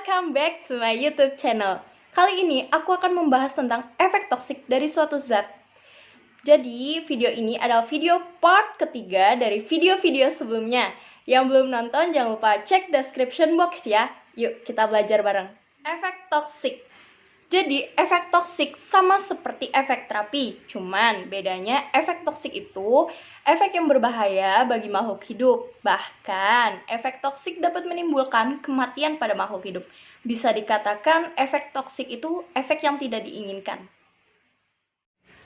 Welcome back to my YouTube channel. Kali ini aku akan membahas tentang efek toksik dari suatu zat. Jadi, video ini adalah video part ketiga dari video-video sebelumnya. Yang belum nonton, jangan lupa cek description box ya. Yuk, kita belajar bareng. Efek toksik. Jadi, efek toksik sama seperti efek terapi. Cuman, bedanya efek toksik itu efek yang berbahaya bagi makhluk hidup. Bahkan, efek toksik dapat menimbulkan kematian pada makhluk hidup. Bisa dikatakan efek toksik itu efek yang tidak diinginkan.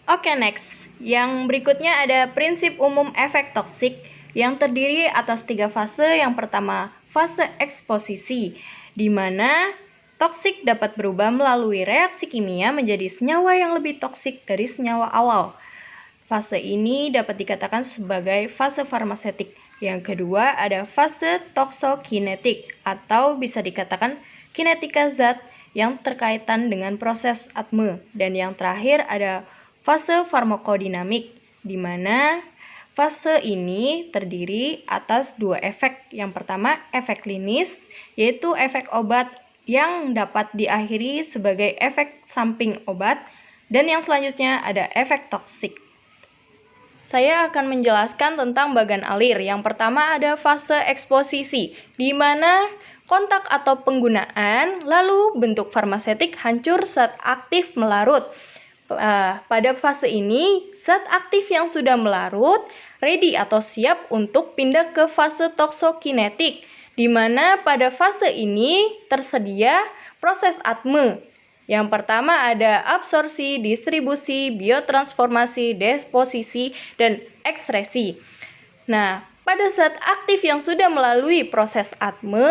Oke, next. Yang berikutnya ada prinsip umum efek toksik yang terdiri atas 3 fase. Yang pertama, fase eksposisi, di mana toksik dapat berubah melalui reaksi kimia menjadi senyawa yang lebih toksik dari senyawa awal. Fase ini dapat dikatakan sebagai fase farmaseutik. Yang kedua ada fase toksokinetik atau bisa dikatakan kinetika zat yang terkaitan dengan proses atme. Dan yang terakhir ada fase farmakodinamik, di mana fase ini terdiri atas 2 efek. Yang pertama efek klinis, yaitu efek obat yang dapat diakhiri sebagai efek samping obat, dan yang selanjutnya ada efek toksik. Saya akan menjelaskan tentang bagan alir. Yang pertama ada fase eksposisi, di mana kontak atau penggunaan lalu bentuk farmaseutik hancur saat aktif melarut. Pada fase ini, zat aktif yang sudah melarut ready atau siap untuk pindah ke fase toksokinetik, di mana pada fase ini tersedia proses atme. Yang pertama ada absorpsi, distribusi, biotransformasi, deposisi, dan ekskresi. Nah, pada zat aktif yang sudah melalui proses atme,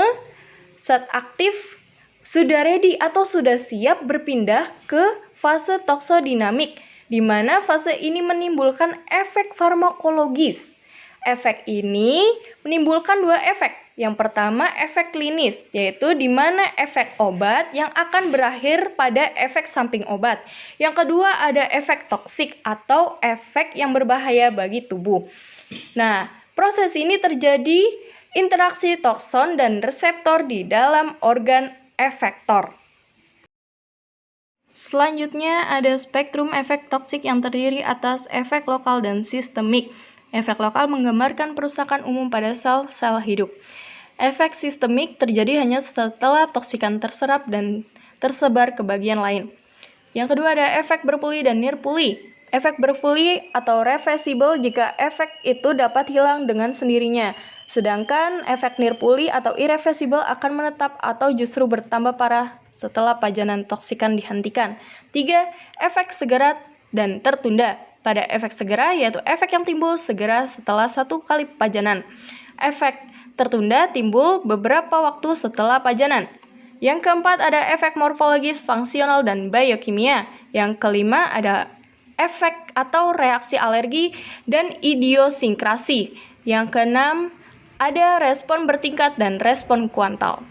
zat aktif sudah ready atau sudah siap berpindah ke fase toksodinamik, di mana fase ini menimbulkan efek farmakologis. Efek ini menimbulkan 2 efek. Yang pertama efek klinis, yaitu di mana efek obat yang akan berakhir pada efek samping obat. Yang kedua ada efek toksik atau efek yang berbahaya bagi tubuh. Nah, proses ini terjadi interaksi toksin dan reseptor di dalam organ efektor. Selanjutnya ada spektrum efek toksik yang terdiri atas efek lokal dan sistemik. Efek lokal menggambarkan perusakan umum pada sel-sel hidup. Efek sistemik terjadi hanya setelah toksikan terserap dan tersebar ke bagian lain. Yang kedua ada efek berpuli dan nirpuli. Efek berpuli atau reversible jika efek itu dapat hilang dengan sendirinya. Sedangkan efek nirpuli atau irreversible akan menetap atau justru bertambah parah setelah pajanan toksikan dihentikan. 3. Efek segera dan tertunda. Pada efek segera yaitu efek yang timbul segera setelah 1 kali pajanan. Efek tertunda timbul beberapa waktu setelah pajanan. Yang keempat ada efek morfologis, fungsional, dan biokimia. Yang kelima ada efek atau reaksi alergi dan idiosinkrasi. Yang keenam ada respon bertingkat dan respon kuantal.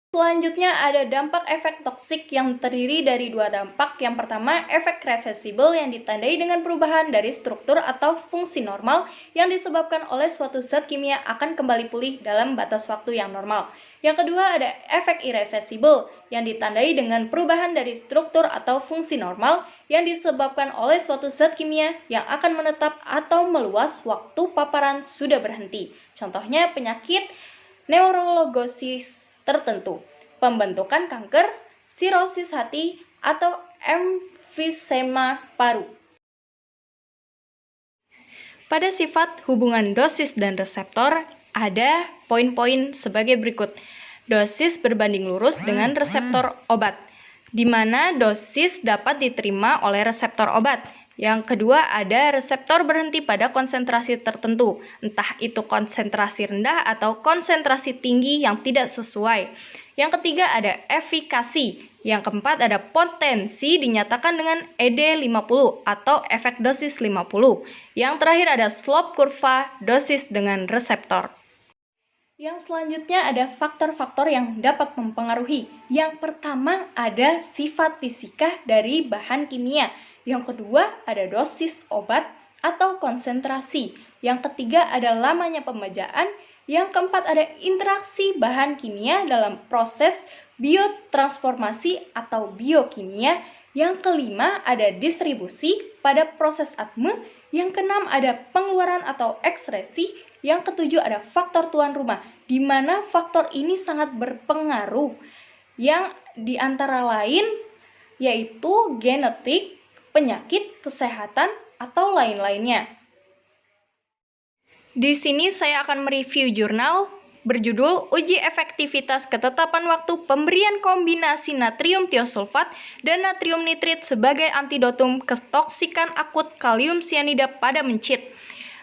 Selanjutnya ada dampak efek toksik yang terdiri dari 2 dampak. Yang pertama, efek reversible yang ditandai dengan perubahan dari struktur atau fungsi normal yang disebabkan oleh suatu zat kimia akan kembali pulih dalam batas waktu yang normal. Yang kedua ada efek irreversible yang ditandai dengan perubahan dari struktur atau fungsi normal yang disebabkan oleh suatu zat kimia yang akan menetap atau meluas waktu paparan sudah berhenti. Contohnya penyakit neurologosis tertentu, pembentukan kanker, sirosis hati, atau emfisema paru. Pada sifat hubungan dosis dan reseptor, ada poin-poin sebagai berikut. Dosis berbanding lurus dengan reseptor obat, di mana dosis dapat diterima oleh reseptor obat. Yang kedua ada reseptor berhenti pada konsentrasi tertentu, entah itu konsentrasi rendah atau konsentrasi tinggi yang tidak sesuai. Yang ketiga ada efikasi. Yang keempat ada potensi dinyatakan dengan ED50 atau efek dosis 50. Yang terakhir ada slope kurva dosis dengan reseptor. Yang selanjutnya ada faktor-faktor yang dapat mempengaruhi. Yang pertama ada sifat fisika dari bahan kimia. Yang kedua ada dosis obat atau konsentrasi. Yang ketiga ada lamanya pemejaan. Yang keempat ada interaksi bahan kimia dalam proses biotransformasi atau biokimia. Yang kelima ada distribusi pada proses ATME. Yang keenam ada pengeluaran atau ekskresi. Yang ketujuh ada faktor tuan rumah, di mana faktor ini sangat berpengaruh, yang diantara lain yaitu genetik, penyakit, kesehatan, atau lain-lainnya. Di sini saya akan mereview jurnal berjudul Uji Efektivitas Ketetapan Waktu Pemberian Kombinasi Natrium Tiosulfat dan Natrium Nitrit sebagai Antidotum Ketoksikan Akut Kalium Sianida pada mencit.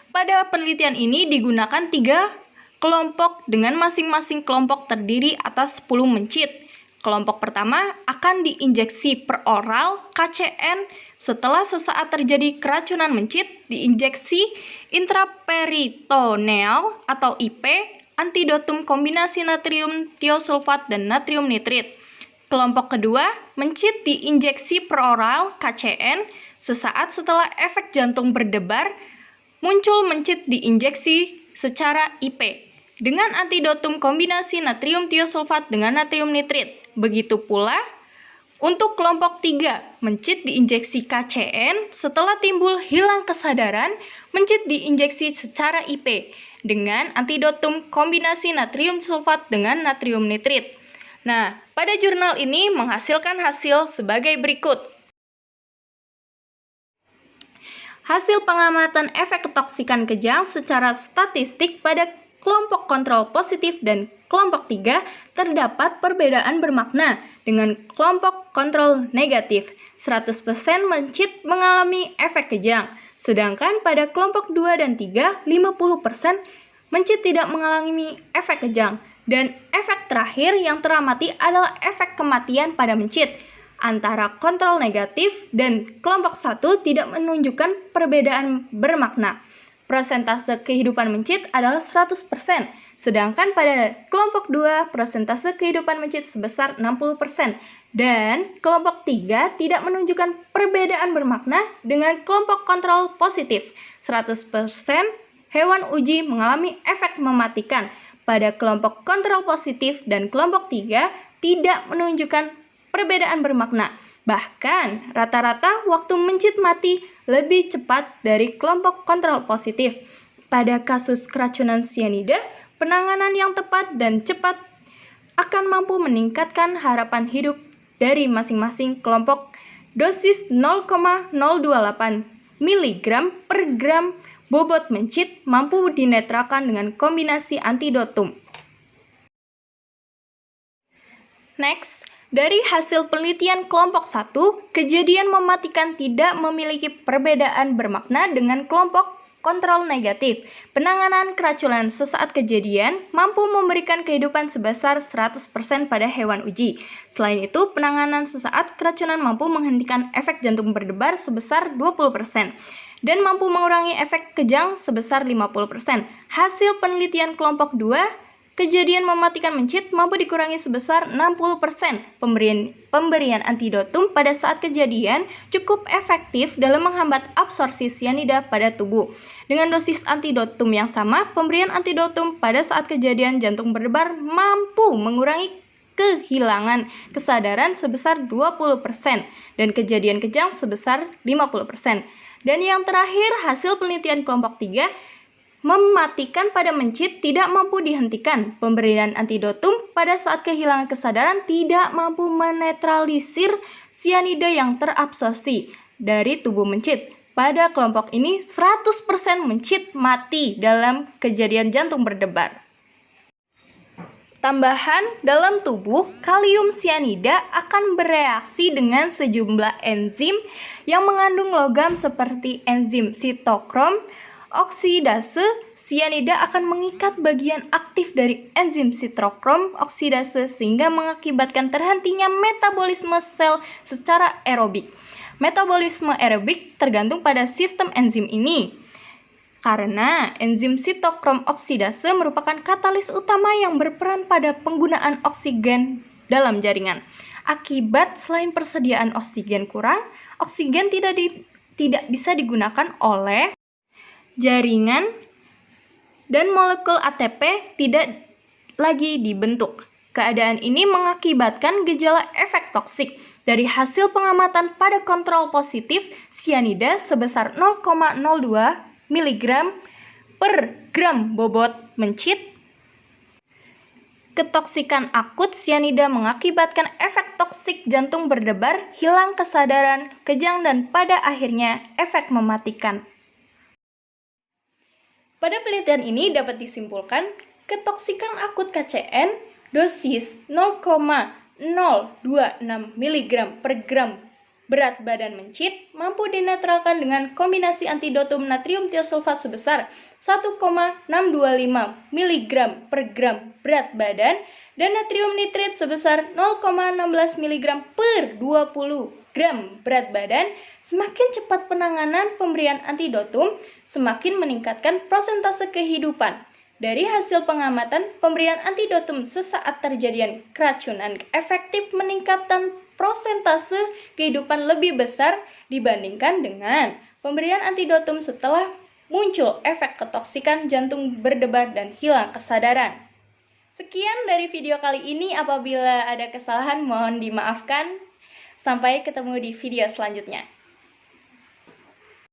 Pada penelitian ini digunakan 3 kelompok dengan masing-masing kelompok terdiri atas 10 mencit. Kelompok pertama akan diinjeksi per oral KCN. Setelah sesaat terjadi keracunan mencit, diinjeksi intraperitoneal atau IP, antidotum kombinasi natrium tiosulfat dan natrium nitrit. Kelompok kedua, mencit diinjeksi per oral KCN. Sesaat setelah efek jantung berdebar, muncul mencit diinjeksi secara IP dengan antidotum kombinasi natrium tiosulfat dengan natrium nitrit. Begitu pula untuk kelompok 3, mencit diinjeksi KCN. Setelah timbul hilang kesadaran, mencit diinjeksi secara IP dengan antidotum kombinasi natrium sulfat dengan natrium nitrit. Nah, pada jurnal ini menghasilkan hasil sebagai berikut. Hasil pengamatan efek ketoksikan kejang secara statistik pada kelompok kontrol positif dan kelompok 3 terdapat perbedaan bermakna dengan kelompok kontrol negatif. 100% mencit mengalami efek kejang, sedangkan pada kelompok 2 dan 3, 50% mencit tidak mengalami efek kejang. Dan efek terakhir yang teramati adalah efek kematian pada mencit. Antara kontrol negatif dan kelompok 1 tidak menunjukkan perbedaan bermakna. Persentase kehidupan mencit adalah 100%, sedangkan pada kelompok 2 persentase kehidupan mencit sebesar 60%. Dan kelompok 3 tidak menunjukkan perbedaan bermakna dengan kelompok kontrol positif. 100% hewan uji mengalami efek mematikan. Pada kelompok kontrol positif dan kelompok 3 tidak menunjukkan perbedaan bermakna. Bahkan, rata-rata waktu mencit mati lebih cepat dari kelompok kontrol positif. Pada kasus keracunan sianida, penanganan yang tepat dan cepat akan mampu meningkatkan harapan hidup dari masing-masing kelompok. Dosis 0,028 mg per gram bobot mencit mampu dinetralkan dengan kombinasi antidotum. Next, dari hasil penelitian kelompok 1, kejadian mematikan tidak memiliki perbedaan bermakna dengan kelompok kontrol negatif. Penanganan keracunan sesaat kejadian mampu memberikan kehidupan sebesar 100% pada hewan uji. Selain itu, penanganan sesaat keracunan mampu menghentikan efek jantung berdebar sebesar 20% dan mampu mengurangi efek kejang sebesar 50%. Hasil penelitian kelompok 2, kejadian mematikan mencit mampu dikurangi sebesar 60%. Pemberian antidotum pada saat kejadian cukup efektif dalam menghambat absorpsi sianida pada tubuh. Dengan dosis antidotum yang sama, pemberian antidotum pada saat kejadian jantung berdebar mampu mengurangi kehilangan kesadaran sebesar 20% dan kejadian kejang sebesar 50%. Dan yang terakhir, hasil penelitian kelompok 3, mematikan pada mencit tidak mampu dihentikan. Pemberian antidotum pada saat kehilangan kesadaran tidak mampu menetralisir sianida yang terabsorpsi dari tubuh mencit. Pada kelompok ini, 100% mencit mati dalam kejadian jantung berdebar. Tambahan dalam tubuh, kalium sianida akan bereaksi dengan sejumlah enzim yang mengandung logam seperti enzim sitokrom. Oksidase sianida akan mengikat bagian aktif dari enzim sitokrom oksidase sehingga mengakibatkan terhentinya metabolisme sel secara aerobik. Metabolisme aerobik tergantung pada sistem enzim ini. Karena enzim sitokrom oksidase merupakan katalis utama yang berperan pada penggunaan oksigen dalam jaringan. Akibat selain persediaan oksigen kurang, oksigen tidak bisa digunakan oleh jaringan dan molekul ATP tidak lagi dibentuk. Keadaan ini mengakibatkan gejala efek toksik. Dari hasil pengamatan pada kontrol positif, sianida sebesar 0,02 mg per gram bobot mencit. Ketoksikan akut sianida mengakibatkan efek toksik jantung berdebar, hilang kesadaran, kejang, dan pada akhirnya efek mematikan. Pada penelitian ini dapat disimpulkan ketoksikan akut KCN dosis 0,026 mg per gram berat badan mencit mampu dinetralkan dengan kombinasi antidotum natrium tiosulfat sebesar 1,625 mg per gram berat badan dan natrium nitrit sebesar 0,16 mg per 20 gram berat badan. Semakin cepat penanganan pemberian antidotum, semakin meningkatkan prosentase kehidupan. Dari hasil pengamatan, pemberian antidotum sesaat terjadian keracunan efektif meningkatkan prosentase kehidupan lebih besar dibandingkan dengan pemberian antidotum setelah muncul efek ketoksikan jantung berdebar dan hilang kesadaran. Sekian dari video kali ini, apabila ada kesalahan mohon dimaafkan. Sampai ketemu di video selanjutnya.